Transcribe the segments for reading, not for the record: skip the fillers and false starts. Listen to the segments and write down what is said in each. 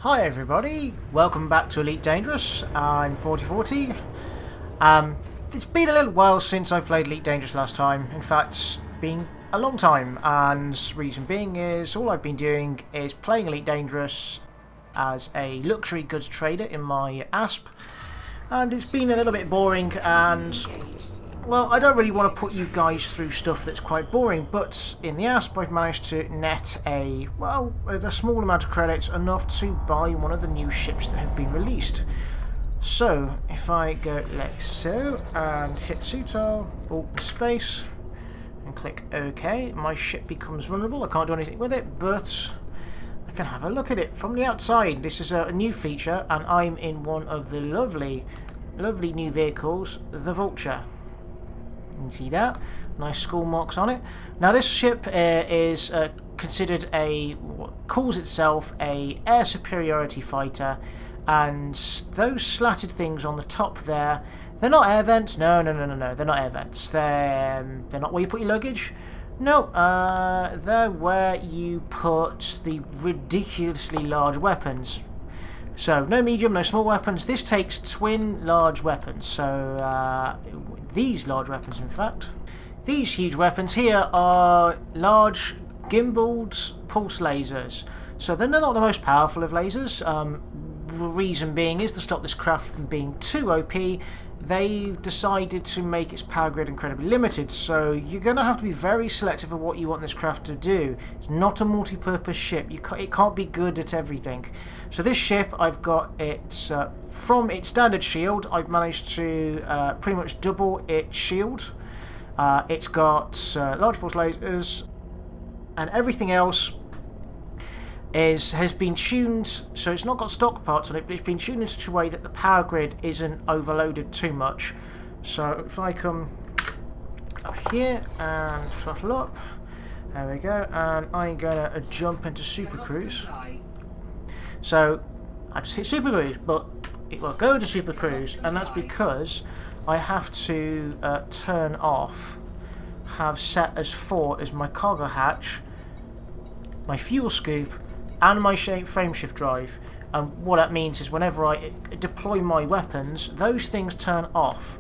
Hi everybody, welcome back to Elite Dangerous. I'm 4040. It's been a little while since I played Elite Dangerous last time. In fact, it's been a long time, and reason being is all I've been doing is playing Elite Dangerous as a luxury goods trader in my ASP, and it's been a little bit boring, and well, I don't really want to put you guys through stuff that's quite boring, but in the ASP I've managed to net a small amount of credits, enough to buy one of the new ships that have been released. So, if I go like so, and hit Sutal, Alt Space, and click OK, my ship becomes vulnerable. I can't do anything with it, but I can have a look at it from the outside. This is a new feature, and I'm in one of the lovely new vehicles, the Vulture. You can see that. Nice skull marks on it. Now this ship is considered calls itself a air superiority fighter, and those slatted things on the top there, they're not air vents. No, they're not air vents. They're not where you put your luggage. No, they're where you put the ridiculously large weapons. So, no medium, no small weapons. This takes twin large weapons. So, these large weapons, in fact. These huge weapons here are large gimbaled pulse lasers. So, they're not the most powerful of lasers. The reason being is to stop this craft from being too OP, they've decided to make its power grid incredibly limited. So, you're going to have to be very selective of what you want this craft to do. It's not a multi-purpose ship. It can't be good at everything. So this ship, I've got it from its standard shield. I've managed to pretty much double its shield. It's got large pulse lasers, and everything else has been tuned. So it's not got stock parts on it, but it's been tuned in such a way that the power grid isn't overloaded too much. So if I come up here and throttle up, there we go, and I'm gonna jump into Super Cruise. So I just hit Super Cruise, but it will go to Super Cruise, and that's because I have to turn off, have set as 4 as my cargo hatch, my fuel scoop, and my frame shift drive. And what that means is whenever I deploy my weapons, those things turn off.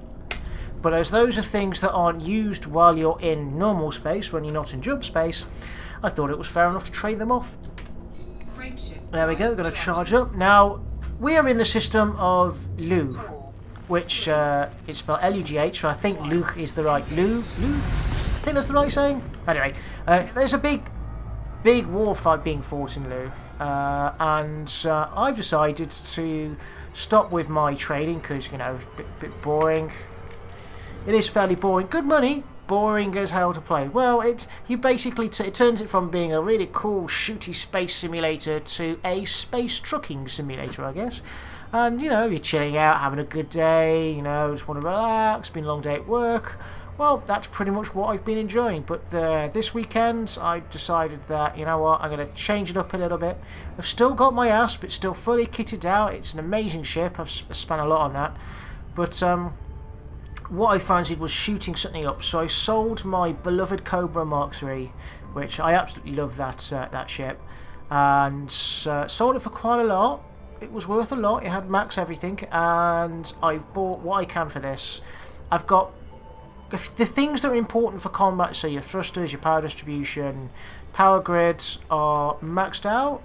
But as those are things that aren't used while you're in normal space, when you're not in jump space, I thought it was fair enough to trade them off. There we go, we're going to charge up. Now, we are in the system of Lugh, which is spelled L-U-G-H, so I think Lugh is the right... Lugh? I think that's the right saying? Anyway, there's a big war fight being fought in Lugh, and I've decided to stop with my trading because, you know, it's a bit boring. It is fairly boring. Good money, boring as hell to play. Well, it turns it from being a really cool shooty space simulator to a space trucking simulator, I guess. And, you know, you're chilling out, having a good day, you know, just want to relax, been a long day at work. Well, that's pretty much what I've been enjoying. But this weekend, I decided that, you know what, I'm going to change it up a little bit. I've still got my ASP, it's still fully kitted out, it's an amazing ship, I've spent a lot on that. But, what I fancied was shooting something up, so I sold my beloved Cobra Mark III, which I absolutely love that ship, and sold it for quite a lot. It was worth a lot, it had max everything, and I've bought what I can for this. I've got the things that are important for combat, so your thrusters, your power distribution, power grids are maxed out,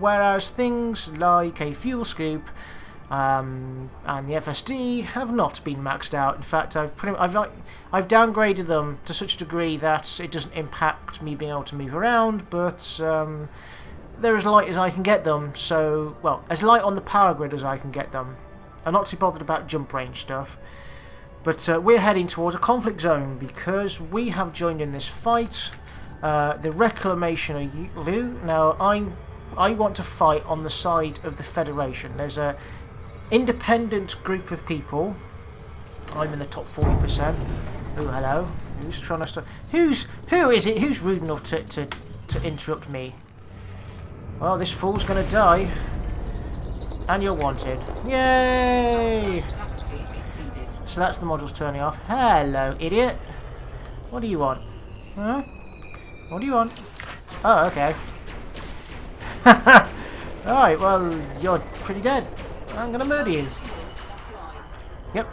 whereas things like a fuel scoop and the FSD have not been maxed out. In fact, I've downgraded them to such a degree that it doesn't impact me being able to move around, but they're as light as I can get them. So, well, as light on the power grid as I can get them. I'm not too bothered about jump range stuff. But we're heading towards a conflict zone because we have joined in this fight. The reclamation of Lugh. Now, I want to fight on the side of the Federation. There's a independent group of people. I'm in the top 40%. Oh, hello. Who's trying to stop? Who is it? Who's rude enough to interrupt me? Well, this fool's gonna die. And you're wanted. Yay! So that's the modules turning off. Hello, idiot. What do you want? Huh? What do you want? Oh, okay. Alright, well, you're pretty dead. I'm gonna murder you. Yep.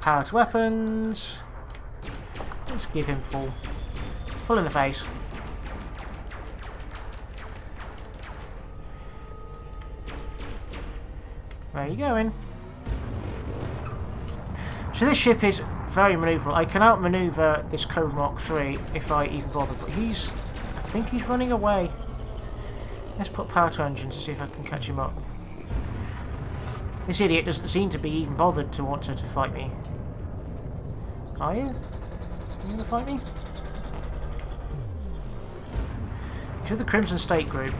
Power to weapons. Let's give him full. Full in the face. Where are you going? So this ship is very manoeuvrable. I can outmaneuver this Cobra Mark III if I even bother, but I think he's running away. Let's put power to engines to see if I can catch him up. This idiot doesn't seem to be even bothered to want to fight me. Are you? Are you going to fight me? He's with the Crimson State Group.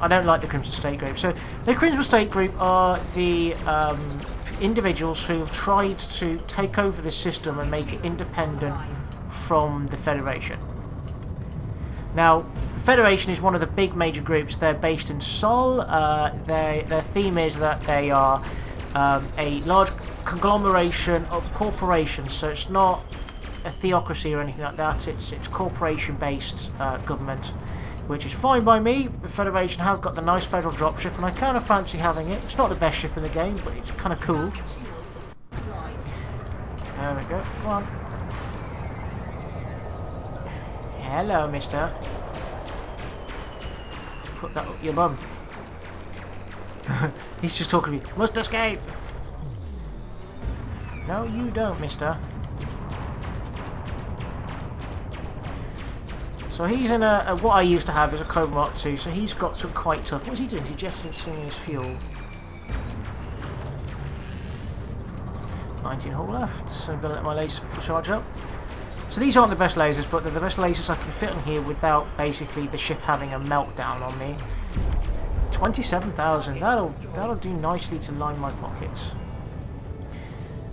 I don't like the Crimson State Group. So the Crimson State Group are the individuals who have tried to take over this system and make it independent from the Federation. Now, the Federation is one of the big major groups. They're based in Sol. Their theme is that they are a large conglomeration of corporations. So it's not a theocracy or anything like that. It's corporation-based government, which is fine by me. The Federation have got the nice federal dropship, and I kind of fancy having it. It's not the best ship in the game, but it's kind of cool. There we go. Come on. Hello, mister. Put that up your bum. He's just talking to me. Must escape. No, you don't, mister. So he's in what I used to have is a Cobra Mark II, so he's got some quite tough. What's he doing? He's just singing his fuel. 19 hull left, so I'm going to let my lasers charge up. So these aren't the best lasers, but they're the best lasers I can fit in here without basically the ship having a meltdown on me. 27,000, that'll do nicely to line my pockets.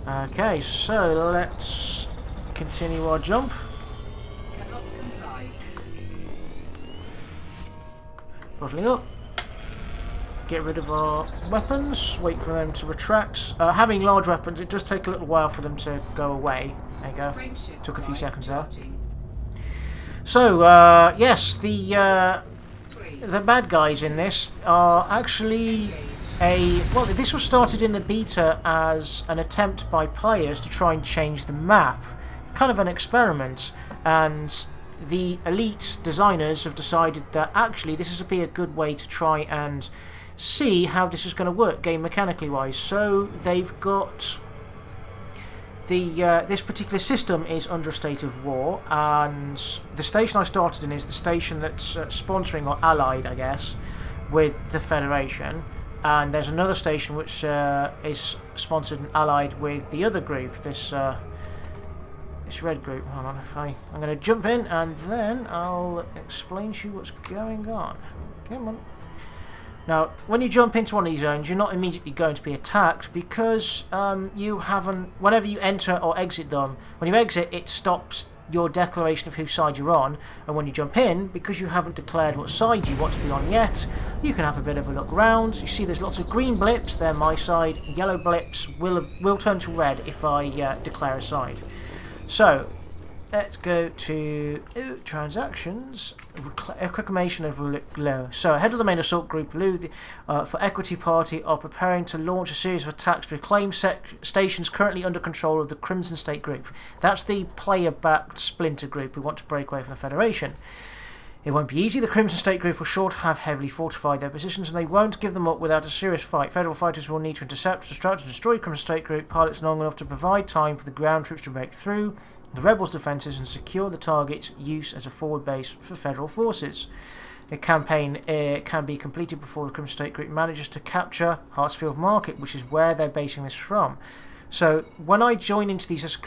Okay, so let's continue our jump. Throttling up. Get rid of our weapons, wait for them to retract. Having large weapons, it does take a little while for them to go away. There you go. Took a few seconds there. So, yes, the bad guys in this are actually well, this was started in the beta as an attempt by players to try and change the map. Kind of an experiment. And the elite designers have decided that actually this would be a good way to try and see how this is going to work game mechanically wise. So they've got this particular system is under a state of war, and the station I started in is the station that's sponsoring or allied, I guess, with the Federation. And there's another station which is sponsored and allied with the other group, this red group. Hold on, I'm going to jump in and then I'll explain to you what's going on. Come on. Now, when you jump into one of these zones, you're not immediately going to be attacked because you haven't. Whenever you enter or exit them, when you exit, it stops your declaration of whose side you're on, and when you jump in, because you haven't declared what side you want to be on yet, you can have a bit of a look around. You see there's lots of green blips, they're my side. Yellow blips will turn to red if I declare a side. So let's go to transactions, reclamation of Lugh. So ahead of the main assault group, Lugh for Equity Party are preparing to launch a series of attacks to reclaim stations currently under control of the Crimson State Group. That's the player-backed splinter group who want to break away from the Federation. It won't be easy. The Crimson State Group will sure to have heavily fortified their positions, and they won't give them up without a serious fight. Federal fighters will need to intercept, distract, and destroy Crimson State Group pilots long enough to provide time for the ground troops to break through the rebels' defences and secure the target's use as a forward base for Federal forces. The campaign can be completed before the Crimson State Group manages to capture Hartsfield Market, which is where they're basing this from. So when I join into these,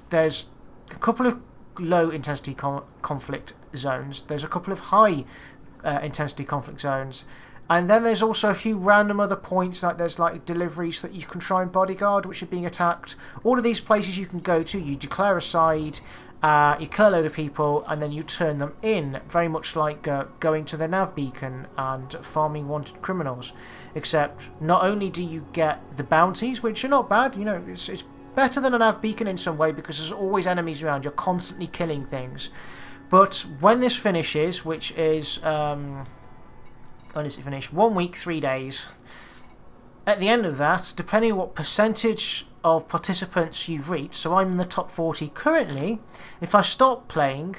there's a couple of low-intensity conflict zones. There's a couple of high-intensity conflict zones. And then there's also a few random other points, like there's like deliveries that you can try and bodyguard, which are being attacked. All of these places you can go to, you declare a side, you kill a load of people, and then you turn them in, very much like going to the nav beacon and farming wanted criminals. Except not only do you get the bounties, which are not bad, you know, it's better than a nav beacon in some way because there's always enemies around, you're constantly killing things. But when this finishes, which is when does it finish? 1 week, 3 days. At the end of that, depending on what percentage of participants you've reached, so I'm in the top 40 currently, if I stop playing,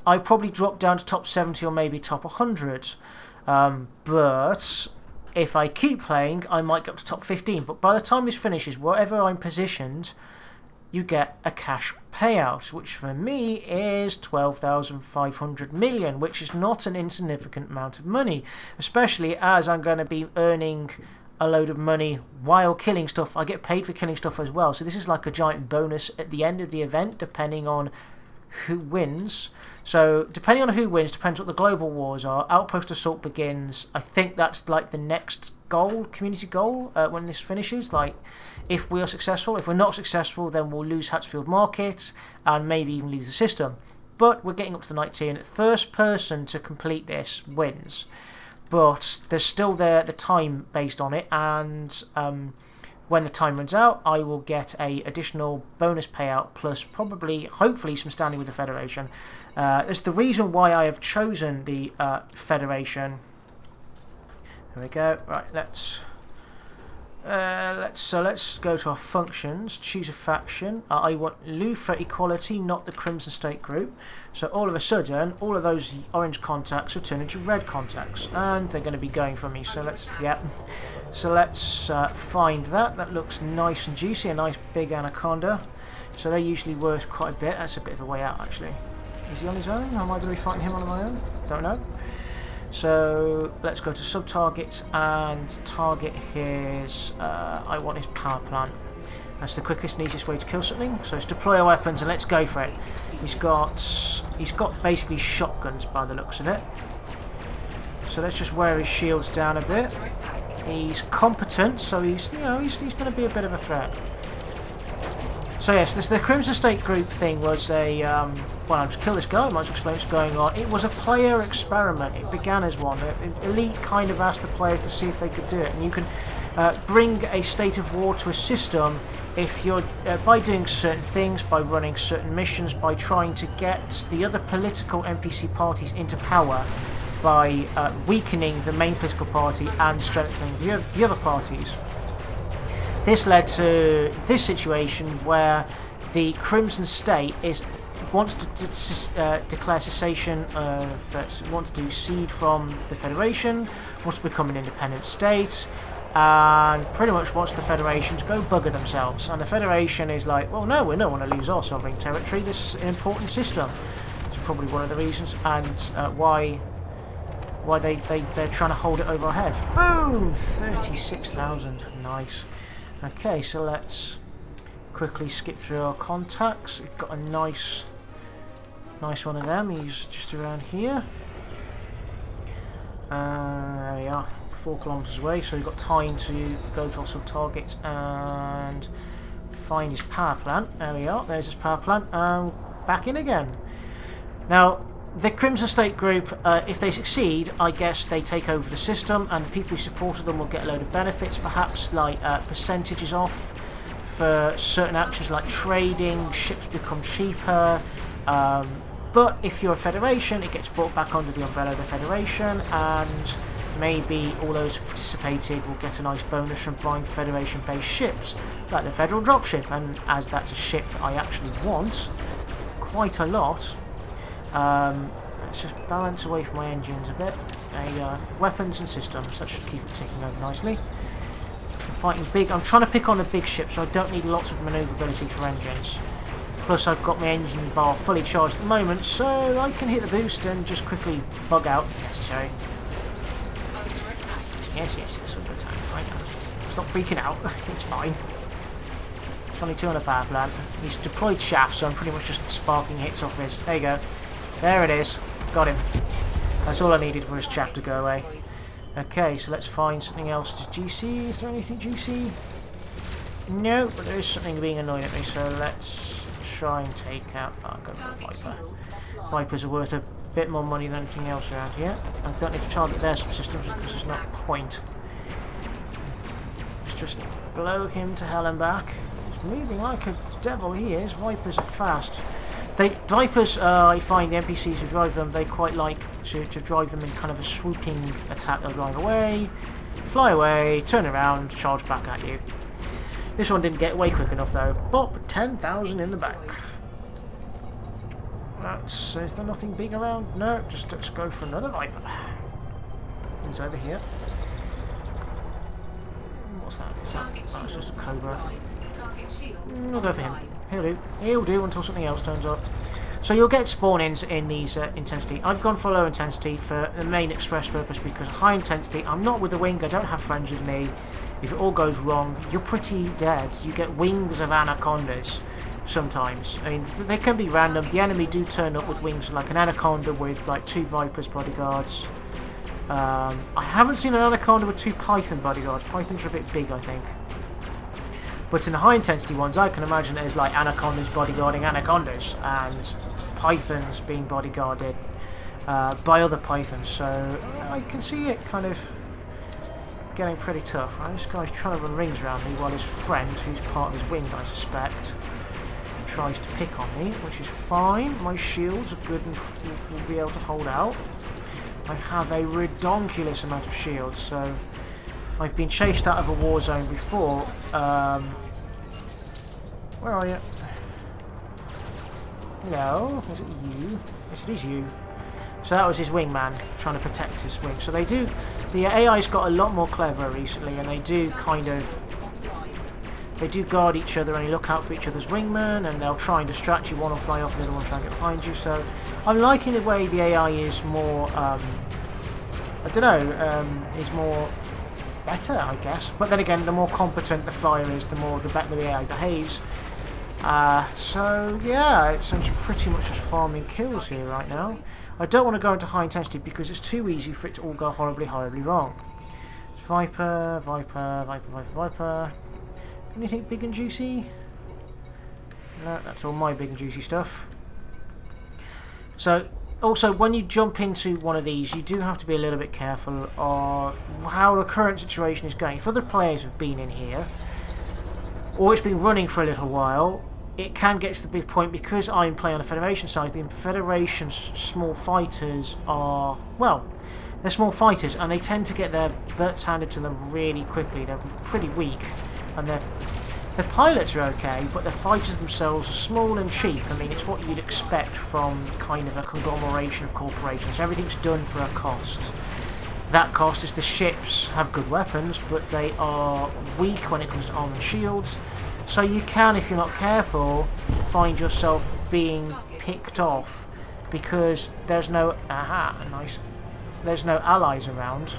I probably drop down to top 70 or maybe top 100. But if I keep playing, I might get up to top 15. But by the time this finishes, wherever I'm positioned, you get a cash payout, which for me is 12,500 million, which is not an insignificant amount of money, especially as I'm going to be earning a load of money while killing stuff. I get paid for killing stuff as well, so this is like a giant bonus at the end of the event, depending on who wins. So depending on who wins, depends what the global wars are. Outpost Assault begins. I think that's like the next goal, community goal, when this finishes. Like, if we are successful. If we're not successful, then we'll lose Hatsfield Market and maybe even lose the system. But we're getting up to the night tier, and the first person to complete this wins. But there's still the time based on it, and when the time runs out, I will get a additional bonus payout, plus probably, hopefully, some standing with the Federation. That's the reason why I have chosen the Federation. There we go. Right, let's go to our functions. Choose a faction. I want Lugh for equality, not the Crimson State group. So all of a sudden, all of those orange contacts will turn into red contacts, and they're going to be going for me. So let's find that. That looks nice and juicy. A nice big anaconda. So they're usually worth quite a bit. That's a bit of a way out, actually. Is he on his own? Am I going to be fighting him on my own? Don't know. So let's go to sub-targets and target his, I want his power plant. That's the quickest and easiest way to kill something. So let's deploy our weapons and let's go for it. He's got basically shotguns by the looks of it. So let's just wear his shields down a bit. He's competent, so he's going to be a bit of a threat. So yes, the Crimson State group thing was a, well, I'll just kill this guy, I might as well explain what's going on. It was a player experiment. It began as one. Elite kind of asked the players to see if they could do it. And you can bring a state of war to a system if you're, by doing certain things, by running certain missions, by trying to get the other political NPC parties into power, by weakening the main political party and strengthening the other parties. This led to this situation where the Crimson State wants to declare cessation of, wants to cede from the Federation, wants to become an independent state, and pretty much wants the Federation to go bugger themselves. And the Federation is like, well, no, we don't want to lose our sovereign territory. This is an important system. It's probably one of the reasons, and why they're trying to hold it over our head. Boom! 36,000. Nice. Okay, so let's quickly skip through our contacts. We've got a nice one of them. He's just around here. There we are, 4 kilometers away. So we've got time to go to our sub-targets and find his power plant. There we are. There's his power plant. Back in again. Now, the Crimson State group, if they succeed, I guess they take over the system, and the people who supported them will get a load of benefits, perhaps like percentages off for certain actions like trading, ships become cheaper. But if you're a Federation, it gets brought back under the umbrella of the Federation, and maybe all those who participated will get a nice bonus from buying Federation-based ships, like the Federal Dropship, and as that's a ship that I actually want quite a lot. Let's just balance away from my engines a bit. There you go. Weapons and systems. That should keep it ticking over nicely. I'm fighting big. I'm trying to pick on the big ships, so I don't need lots of manoeuvrability for engines. Plus, I've got my engine bar fully charged at the moment, so I can hit the boost and just quickly bug out if necessary. Yes, under attack. Right. Stop freaking out. It's fine. It's only 2 on the power plant. He's deployed shaft, so I'm pretty much just sparking hits off his. There you go. There it is. Got him. That's all I needed for his chaff to go away. Okay, so let's find something else to GC. Is there anything juicy? No, but there is something being annoying at me, so let's try and take out... Oh, I'll go for the Viper. Vipers are worth a bit more money than anything else around here. I don't need to target their subsystems because there's no point. Let's just blow him to hell and back. He's moving like a devil, he is. Vipers are fast. Vipers, I find the NPCs who drive them, they quite like to drive them in kind of a swooping attack. They'll drive away, fly away, turn around, charge back at you. This one didn't get away quick enough though. Bop, 10,000 in the back. Is there nothing big around? No, just let's go for another Viper. He's over here. What's that? That's just a Cobra. We'll go for him. He'll do until something else turns up. So you'll get spawn-ins in these intensity. I've gone for low intensity for the main express purpose because high intensity, I'm not with the wing, I don't have friends with me. If it all goes wrong, you're pretty dead. You get wings of anacondas sometimes. I mean, they can be random. The enemy do turn up with wings like an anaconda with like 2 Vipers bodyguards. I haven't seen an anaconda with 2 Python bodyguards. Pythons are a bit big, I think. But in the high intensity ones, I can imagine there's like anacondas bodyguarding anacondas and pythons being bodyguarded by other pythons. So I can see it kind of getting pretty tough. Right? This guy's trying to run rings around me while his friend, who's part of his wing, I suspect, tries to pick on me, which is fine. My shields are good and will be able to hold out. I have a redonkulous amount of shields, so I've been chased out of a war zone before. Where are you? Hello? Is it you? Yes, it is you. So that was his wingman, trying to protect his wing. So they do... The AI's got a lot more clever recently, and they do kind of... They do guard each other and they look out for each other's wingman, and they'll try and distract you. One will fly off, the other one will try and get behind you. So I'm liking the way the AI is more... I don't know, is more... better, I guess. But then again, the more competent the flyer is, the better the AI behaves. So yeah, it's pretty much just farming kills here right now. I don't want to go into high intensity because it's too easy for it to all go horribly, horribly wrong. It's Viper, Viper, Viper, Viper, Viper. Anything big and juicy? No, that's all my big and juicy stuff. So also, when you jump into one of these, you do have to be a little bit careful of how the current situation is going. If other players have been in here, or it's been running for a little while, it can get to the big point, because I'm playing on the Federation side. The Federation's small fighters are, well, they're small fighters, and they tend to get their butts handed to them really quickly. They're pretty weak, and their pilots are okay, but the fighters themselves are small and cheap. I mean, it's what you'd expect from kind of a conglomeration of corporations. Everything's done for a cost. That cost is the ships have good weapons, but they are weak when it comes to armor and shields. So you can, if you're not careful, find yourself being picked off because there's no there's no allies around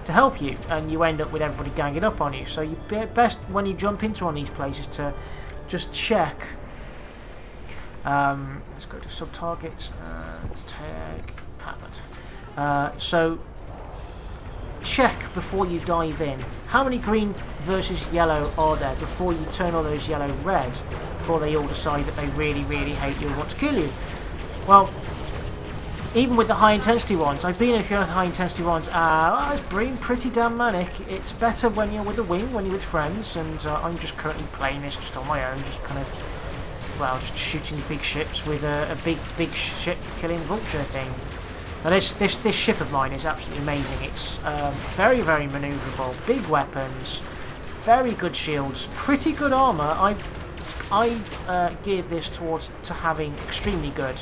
to help you, and you end up with everybody ganging up on you. So you best, when you jump into one of these places, to just check. Let's go to sub-targets and tag palette. So check before you dive in. How many green versus yellow are there before you turn all those yellow red, before they all decide that they really, really hate you and want to kill you? Well, even with the high intensity ones, I've been in a few high intensity ones, it's been pretty damn manic. It's better when you're with the wing, when you're with friends, and I'm just currently playing this just on my own, just kind of, well, just shooting big ships with a big ship killing vulture thing. Now this ship of mine is absolutely amazing. It's very, very manoeuvrable, big weapons, very good shields, pretty good armour. I've geared this towards having extremely good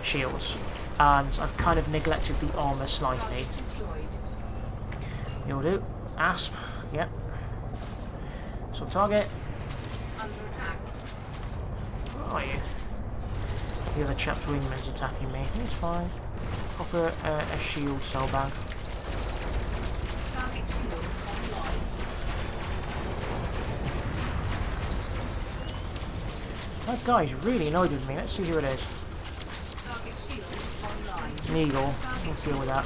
shields, and I've kind of neglected the armour slightly. You'll do. Asp, yep. So target. Where are you? The other chap's wingman's attacking me. It's fine. Pop a shield cell bag. Target shields online. That guy's really annoyed with me. Let's see who it is. Target shields online. An eagle. Let's deal with that.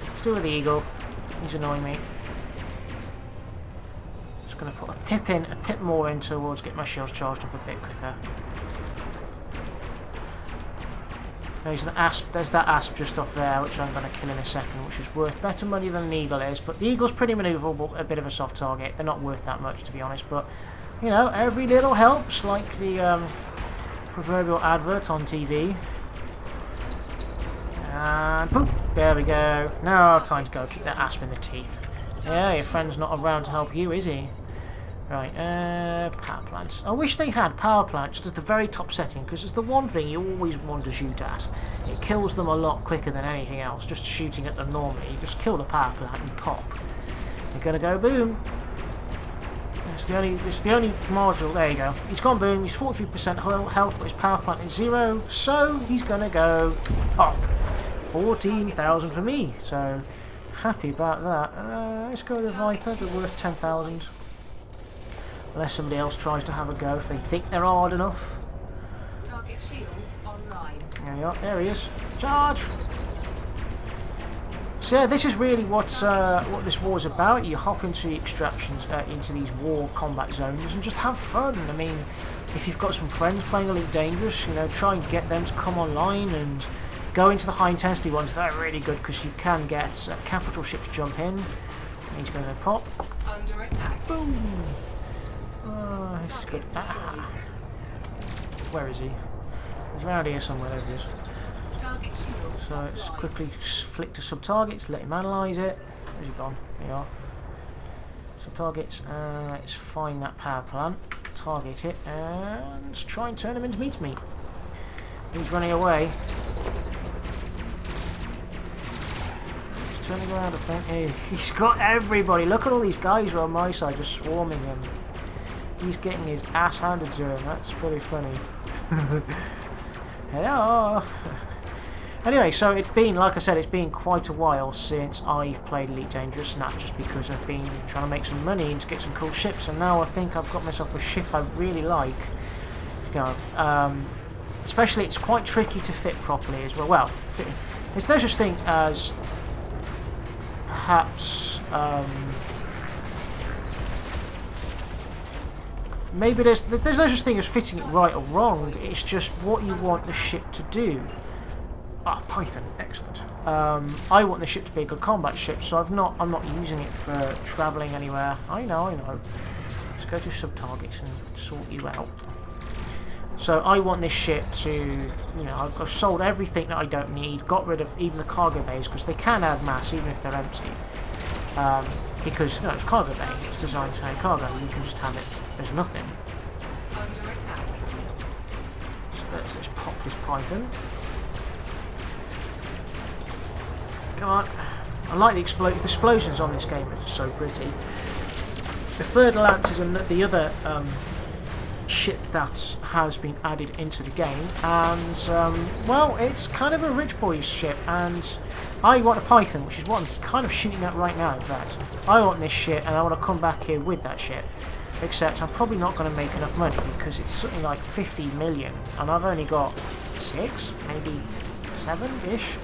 Let's deal with the eagle. He's annoying me. Just going to put a pip more in towards get my shields charged up a bit quicker. There's that asp just off there, which I'm going to kill in a second, which is worth better money than an eagle is. But the eagle's pretty manoeuvrable, a bit of a soft target. They're not worth that much, to be honest. But, you know, every little helps, like the proverbial advert on TV. And poof, there we go. Now time to go kick that asp in the teeth. Yeah, your friend's not around to help you, is he? Right, power plants. I wish they had power plants just at the very top setting, because it's the one thing you always want to shoot at. It kills them a lot quicker than anything else, just shooting at them normally. You just kill the power plant and pop. You're gonna go boom. It's the only module. There you go. He's gone boom. He's 43% health, but his power plant is 0. So he's gonna go pop. 14,000 for me. So happy about that. Let's go with the Viper. They're worth 10,000. Unless somebody else tries to have a go if they think they're hard enough. Target shields online. There you are. There he is. Charge. So yeah, this is really what this war is about. You hop into the extractions, into these war combat zones, and just have fun. I mean, if you've got some friends playing Elite Dangerous, you know, try and get them to come online and go into the high intensity ones. They're really good because you can get capital ships jump in. He's going to pop. Under attack. Boom. Oh, this is good. Ah. Where is he? He's around here somewhere. There he is. Target shields So let's quickly flick to sub-targets, let him analyse it. Where's he gone? There you are. Sub-targets, let's find that power plant, target it, and try and turn him into meat. He's running away. He's turning around, I think. He's got everybody. Look at all these guys who are on my side just swarming him. He's getting his ass handed to him. That's pretty funny. Hello! Anyway, so it's been, like I said, it's been quite a while since I've played Elite Dangerous, and that's just because I've been trying to make some money and to get some cool ships, and now I think I've got myself a ship I really like. You know, especially, it's quite tricky to fit properly as well. Well, there's no such thing as perhaps maybe there's no such thing as fitting it right or wrong. It's just what you want the ship to do. Ah, Python, excellent. I want the ship to be a good combat ship, so I'm not using it for travelling anywhere. I know. Let's go to sub-targets and sort you out. So I want this ship to, you know, I've sold everything that I don't need, got rid of even the cargo bays, because they can add mass even if they're empty. Because, you know, it's cargo bay, it's designed to have cargo, you can just have it, there's nothing. under attack. So let's just pop this Python. Come on. I like the explosions on this game, it's so pretty. The third lance is the other ship that has been added into the game, and well, it's kind of a rich boy's ship, and I want a Python, which is what I'm kind of shooting at right now. In fact, I want this ship, and I want to come back here with that ship, except I'm probably not going to make enough money because it's something like 50 million, and I've only got 6, maybe 7-ish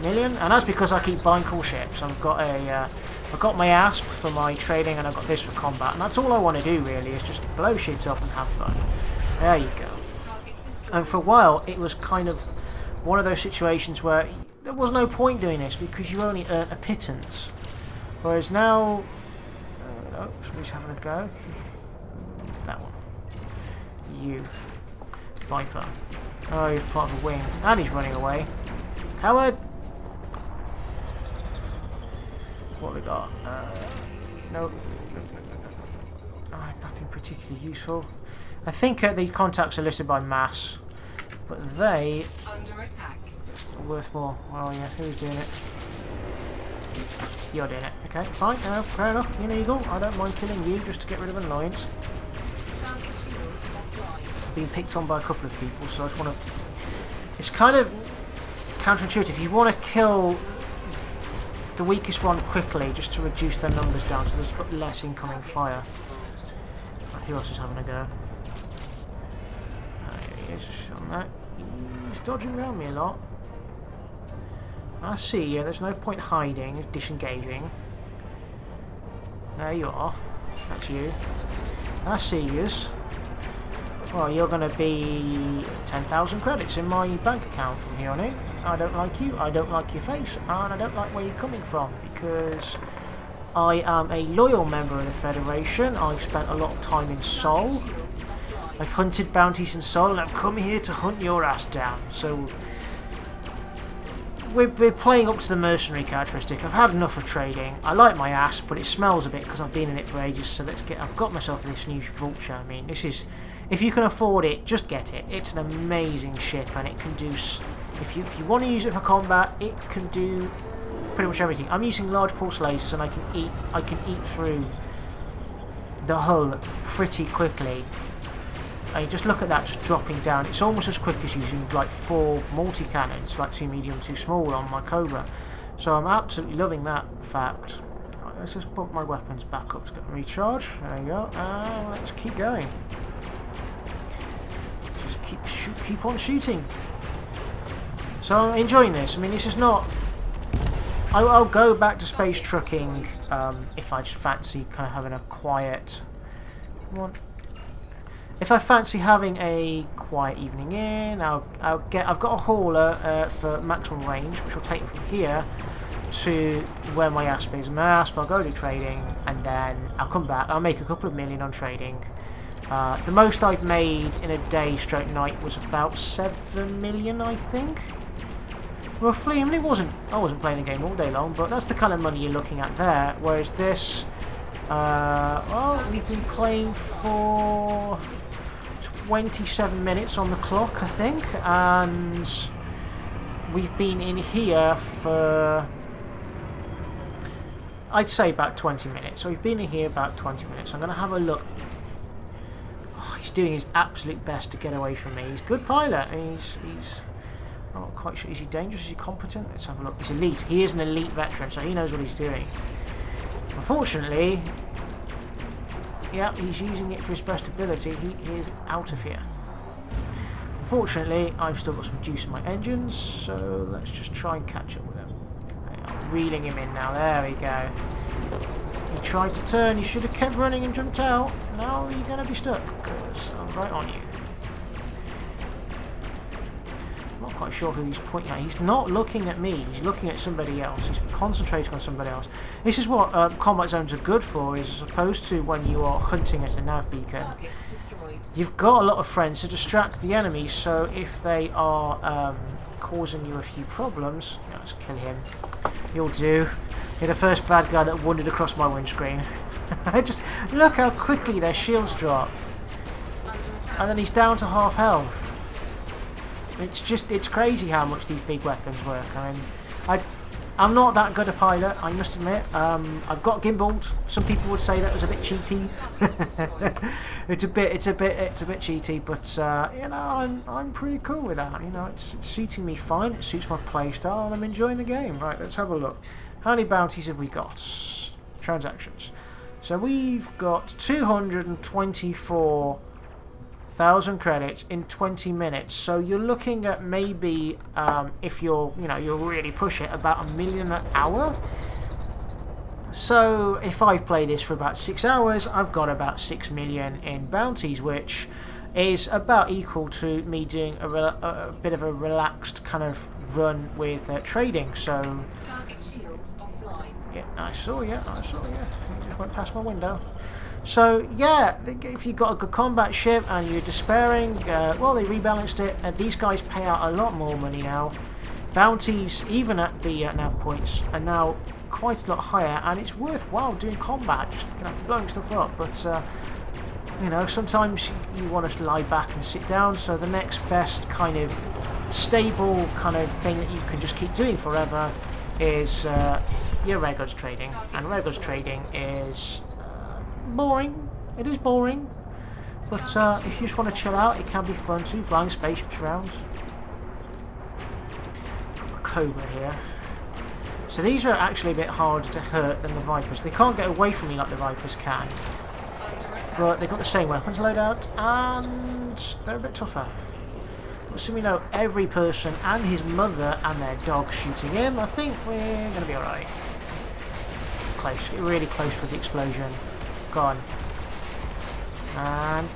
million, and that's because I keep buying cool ships. I've got my ASP for my trading, and I've got this for combat, and that's all I want to do really, is just blow shit up and have fun. There you go. And for a while it was kind of one of those situations where there was no point doing this because you only earn a pittance, whereas now oh, somebody's having a go. That one. You Viper. Oh, he's part of a wing, and he's running away. Coward. What we got? Nope. Nothing particularly useful. I think the contacts are listed by mass, but they Under attack. are worth more. Oh yeah, who's doing it? You're doing it. Okay, fine. Fair enough. You're legal. I don't mind killing you just to get rid of annoyance. Target shields offline. Being picked on by a couple of people, so I just want to. It's kind of counterintuitive. You want to kill the weakest one quickly, just to reduce their numbers down, so there's got less incoming fire. Right, who else is having a go? He is on that. He's dodging around me a lot. I see you. There's no point hiding, disengaging. There you are. That's you. I see yous. Well, you're going to be 10,000 credits in my bank account from here on in. I don't like you, I don't like your face, and I don't like where you're coming from, because I am a loyal member of the Federation. I've spent a lot of time in Seoul, I've hunted bounties in Sol, and I've come here to hunt your ass down. So we're playing up to the mercenary characteristic. I've had enough of trading. I like my ass, but it smells a bit because I've been in it for ages. So I've got myself this new Vulture. I mean, this is, if you can afford it, just get it. It's an amazing ship, and it can do. If you want to use it for combat, it can do pretty much everything. I'm using large pulse lasers, and I can eat through the hull pretty quickly. And you just look at that, just dropping down. It's almost as quick as using like 4 multi-cannons, like 2 medium, 2 small on my Cobra. So I'm absolutely loving that fact. Right, let's just put my weapons back up to get recharge. There you go. Let's keep going. Just keep on shooting. So I'm enjoying this. I mean, this is not. I'll go back to space trucking if I just fancy kind of having a quiet. If I fancy having a quiet evening in, I've got a hauler for maximum range, which will take me from here to where my ASP is. My ASP, I'll go do trading, and then I'll come back. I'll make a couple of million on trading. The most I've made in a day stroke night was about 7 million, I think. Roughly. I mean, I wasn't playing the game all day long, but that's the kind of money you're looking at there. Whereas this, well, we've been playing for 27 minutes on the clock, I think, and we've been in here for, I'd say, about 20 minutes. So we've been in here about 20 minutes. I'm going to have a look. Oh, he's doing his absolute best to get away from me. He's a good pilot. He's I'm not quite sure. Is he dangerous? Is he competent? Let's have a look. He's elite. He is an elite veteran, so he knows what he's doing. Unfortunately, yeah, he's using it for his best ability. He is out of here. Unfortunately, I've still got some juice in my engines, so let's just try and catch up with him. I'm reeling him in now. There we go. He tried to turn. He should have kept running and jumped out. Now you're going to be stuck, because I'm right on you. Not quite sure who he's pointing at. He's not looking at me. He's looking at somebody else. He's concentrating on somebody else. This is what combat zones are good for, is as opposed to when you are hunting at a nav beacon. You've got a lot of friends to distract the enemy, so if they are causing you a few problems, let's kill him. You'll do. You're the first bad guy that wandered across my windscreen. Just look how quickly their shields drop. And then he's down to half health. It's crazy how much these big weapons work. I mean, I'm not that good a pilot, I must admit. I've got gimbaled. Some people would say that was a bit cheaty. it's a bit cheaty, but you know, I'm pretty cool with that. You know, it's suiting me fine. It suits my playstyle, and I'm enjoying the game. Right, let's have a look. How many bounties have we got? Transactions. So we've got 224. 1,000 credits in 20 minutes. So you're looking at maybe, if you'll really push it, about 1 million an hour. So if I play this for about 6 hours, I've got about 6 million in bounties, which is about equal to me doing a bit of a relaxed kind of run with trading. So Target shields offline. Yeah, I saw you. You just went past my window. So yeah, if you've got a good combat ship and you're despairing, well, they rebalanced it, and these guys pay out a lot more money now. Bounties, even at the nav points, are now quite a lot higher, and it's worthwhile doing combat, just blowing stuff up. But you know, sometimes you want to lie back and sit down. So the next best kind of stable kind of thing that you can just keep doing forever is your regulars trading, and regulars trading is boring. It is boring, but if you just want to chill out, it can be fun too, flying spaceships around. Got a Cobra here. So these are actually a bit harder to hurt than the Vipers. They can't get away from me like the Vipers can, but they've got the same weapons loadout, and they're a bit tougher. So we know every person and his mother and their dog shooting him. I think we're going to be alright. Close, really close for the explosion. Gone. And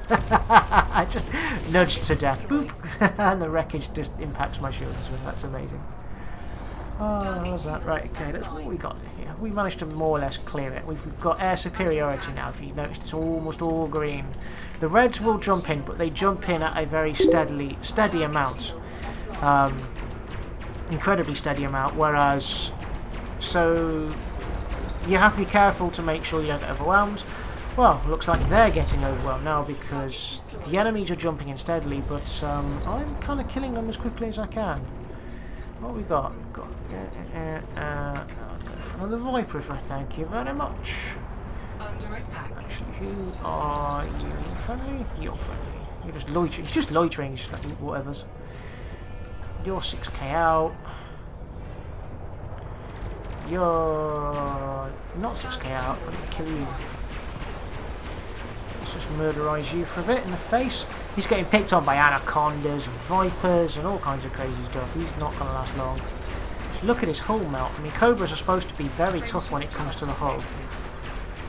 I just nudged to death. Boop. And the wreckage just impacts my shields. That's amazing. Oh, what was that? Right, okay, that's what we got here. We managed to more or less clear it. We've got air superiority now. If you noticed, it's almost all green. The reds will jump in, but they jump in at a very steady amount. Incredibly steady amount, whereas... So... You have to be careful to make sure you don't get overwhelmed. Well, looks like they're getting overwhelmed now because the enemies are jumping in steadily, but I'm kind of killing them as quickly as I can. What we got? We've got I'll go for another Viper if I thank you very much. Under attack. Actually, who are you? Are you friendly? You're friendly. You're just loitering. He's just loitering. He's just like whatever's. You're 6k out. You're not 6k out. I'm gonna kill you. Let's just murderize you for a bit in the face. He's getting picked on by anacondas and vipers and all kinds of crazy stuff. He's not going to last long. Just look at his hull melt. I mean, cobras are supposed to be very tough when it comes to the hull.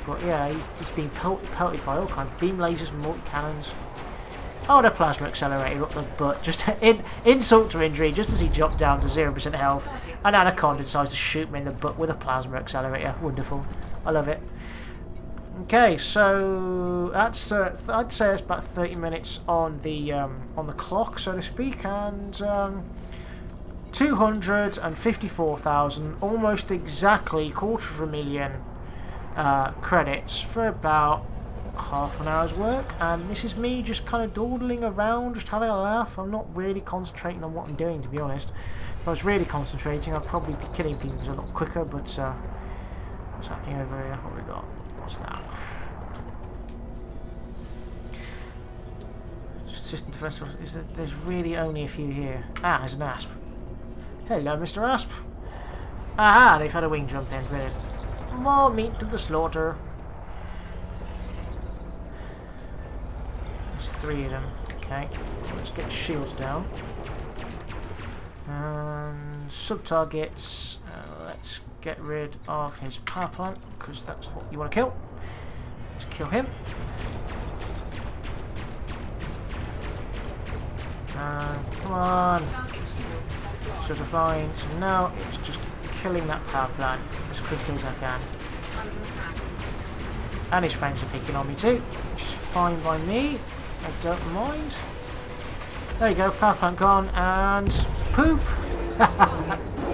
But yeah, he's being pelted by all kinds of beam lasers and multi-cannons. Oh, the plasma accelerator up the butt. Just insult to injury, just as he dropped down to 0% health. An anaconda decides to shoot me in the butt with a plasma accelerator. Wonderful. I love it. Okay, so that's I'd say it's about 30 minutes on the clock, so to speak, and 254,000, almost exactly $250,000 credits for about half an hour's work. And this is me just kind of dawdling around, just having a laugh. I'm not really concentrating on what I'm doing, to be honest. If I was really concentrating, I'd probably be killing people a lot quicker. But what's happening over here? What have we got? What's that? System defense. There's really only a few here. Ah, there's an asp. Hello, Mr. Asp. Aha, they've had a wing jump in. Brilliant. More meat to the slaughter. There's 3 of them. Okay, let's get the shields down. And sub-targets. Let's get rid of his power plant, because that's what you want to kill. Let's kill him. Come on. Shields are flying. So now it's just killing that power plant as quickly as I can. And his friends are picking on me too, which is fine by me. I don't mind. There you go, power plant gone, and poop!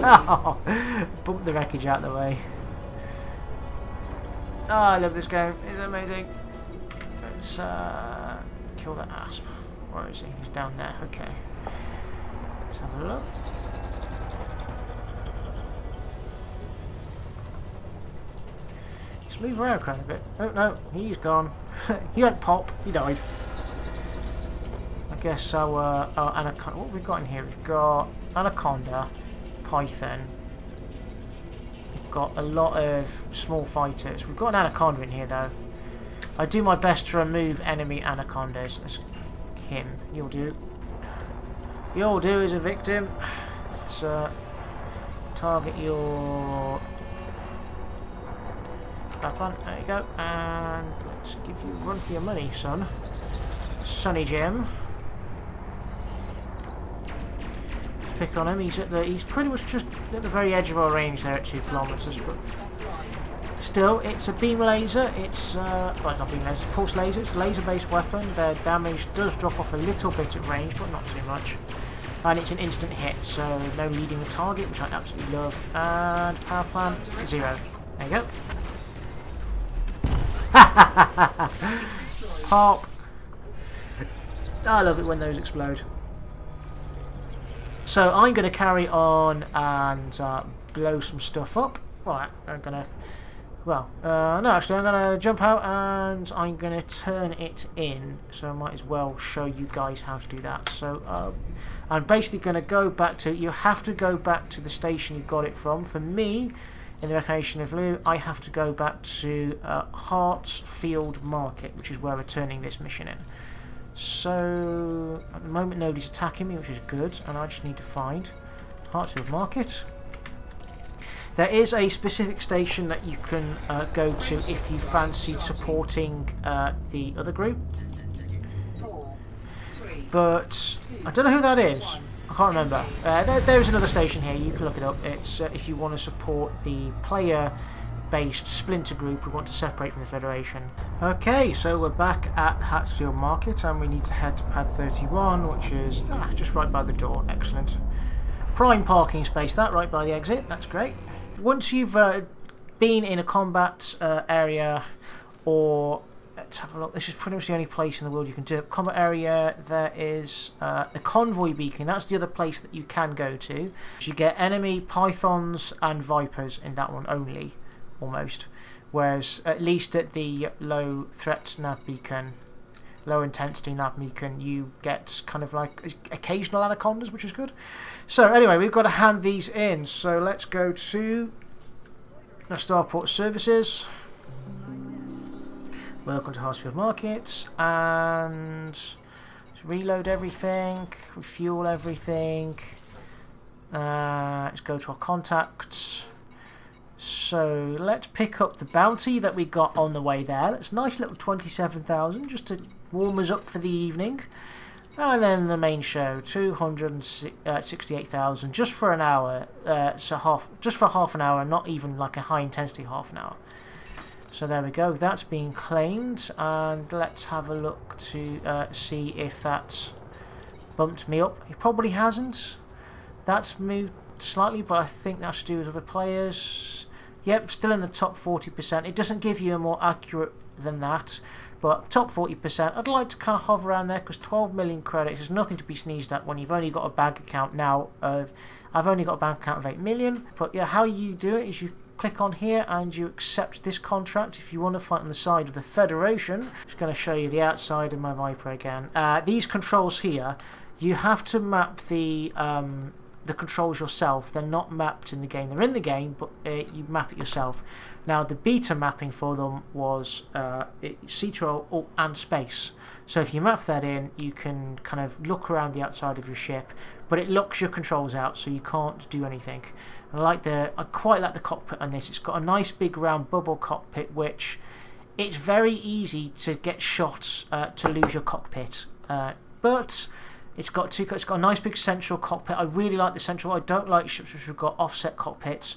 Oh, bump the wreckage out of the way. Oh, I love this game. It's amazing. Let's kill that asp. Where is he? He's down there. Okay. Let's have a look. Let's move around a bit. Oh no, he's gone. He went pop. He died. I guess our anaconda. What have we got in here? We've got anaconda, python. We've got a lot of small fighters. We've got an anaconda in here though. I do my best to remove enemy anacondas. Let's him. You'll do. You'll do as a victim. Let's target your power plant. There you go. And let's give you a run for your money, son. Sonny Jim. Let's pick on him. He's pretty much just at the very edge of our range there at 2 kilometers. But still, it's a beam laser. It's well, not beam laser, pulse laser. It's a laser-based weapon. Their damage does drop off a little bit at range, but not too much. And it's an instant hit, so no leading the target, which I absolutely love. And power plant 0. There you go. Pop. I love it when those explode. So I'm going to carry on and blow some stuff up. Right, I'm going to... Well, no, actually, I'm going to jump out and I'm going to turn it in. So I might as well show you guys how to do that. So I'm basically going to go back to... You have to go back to the station you got it from. For me, in the location of Lugh, I have to go back to Hartsfield Market, which is where we're turning this mission in. So at the moment nobody's attacking me, which is good, and I just need to find Hartsfield Market. There is a specific station that you can go to if you fancied supporting the other group. 4, 3, But I don't know who that is. I can't remember. There's another station here. You can look it up. It's if you want to support the player-based splinter group we want to separate from the Federation. Okay, so we're back at Hatfield Market, and we need to head to pad 31, which is just right by the door. Excellent. Prime parking space, that right by the exit. That's great. Once you've been in a combat area, or let's have a look. This is pretty much the only place in the world you can do it. Combat area. There is the convoy beacon. That's the other place that you can go to. You get enemy pythons and vipers in that one only, almost. Whereas at least at the low threat nav beacon, low intensity nav beacon, you get kind of like occasional anacondas, which is good. So anyway, we've got to hand these in. So let's go to the Starport Services. Welcome to Hatfield Market, and let's reload everything, refuel everything. Let's go to our contacts. So let's pick up the bounty that we got on the way there. That's a nice little 27,000 just to warm us up for the evening. And then the main show, 268,000 just for an hour. Just for half an hour, not even like a high intensity half an hour. So there we go. That's being claimed, and let's have a look to see if that's bumped me up. It probably hasn't. That's moved slightly, but I think that's to do with other players. Yep, still in the top 40%. It doesn't give you a more accurate than that, but top 40%. I'd like to kind of hover around there because 12 million credits is nothing to be sneezed at when you've only got a bank account now of. I've only got a bank account of 8 million. But yeah, how you do it is you click on here and you accept this contract if you want to fight on the side of the Federation. Just going to show you the outside of my Viper again. These controls here, you have to map the controls yourself. They're not mapped in the game. They're in the game, but you map it yourself. Now, the beta mapping for them was C2, Alt, and Space. So if you map that in, you can kind of look around the outside of your ship, but it locks your controls out, so you can't do anything. I quite like the cockpit on this. It's got a nice big round bubble cockpit, which it's very easy to get shot to lose your cockpit. But it's got a nice big central cockpit. I really like the central. I don't like ships which have got offset cockpits.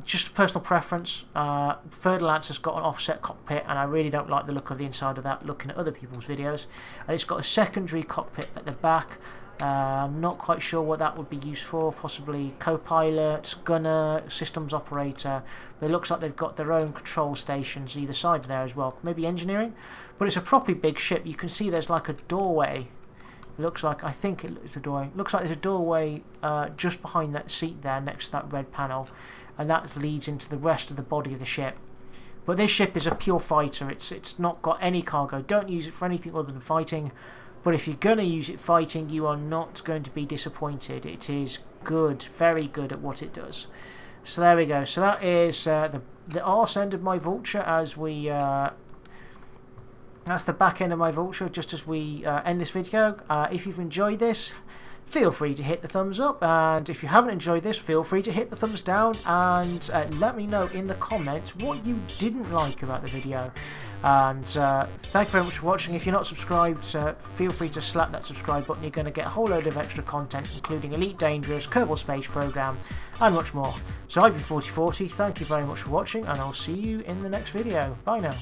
Just personal preference. Third Lancer's got an offset cockpit, and I really don't like the look of the inside of that looking at other people's videos. And it's got a secondary cockpit at the back. I'm not quite sure what that would be used for. Possibly co-pilot, gunner, systems operator. But it looks like they've got their own control stations either side there as well. Maybe engineering. But it's a properly big ship. You can see there's like a doorway. I think it's a doorway. Looks like there's a doorway just behind that seat there, next to that red panel, and that leads into the rest of the body of the ship. But this ship is a pure fighter. It's not got any cargo. Don't use it for anything other than fighting. But if you're going to use it fighting, you are not going to be disappointed. It is good, very good at what it does. So there we go. So that is the arse end of my Vulture as we. That's the back end of my Vulture just as we end this video. If you've enjoyed this, feel free to hit the thumbs up, and if you haven't enjoyed this, feel free to hit the thumbs down, and let me know in the comments what you didn't like about the video. And thank you very much for watching. If you're not subscribed, feel free to slap that subscribe button. You're going to get a whole load of extra content, including Elite Dangerous, Kerbal Space Program, and much more. So I've been 4040, thank you very much for watching, and I'll see you in the next video. Bye now.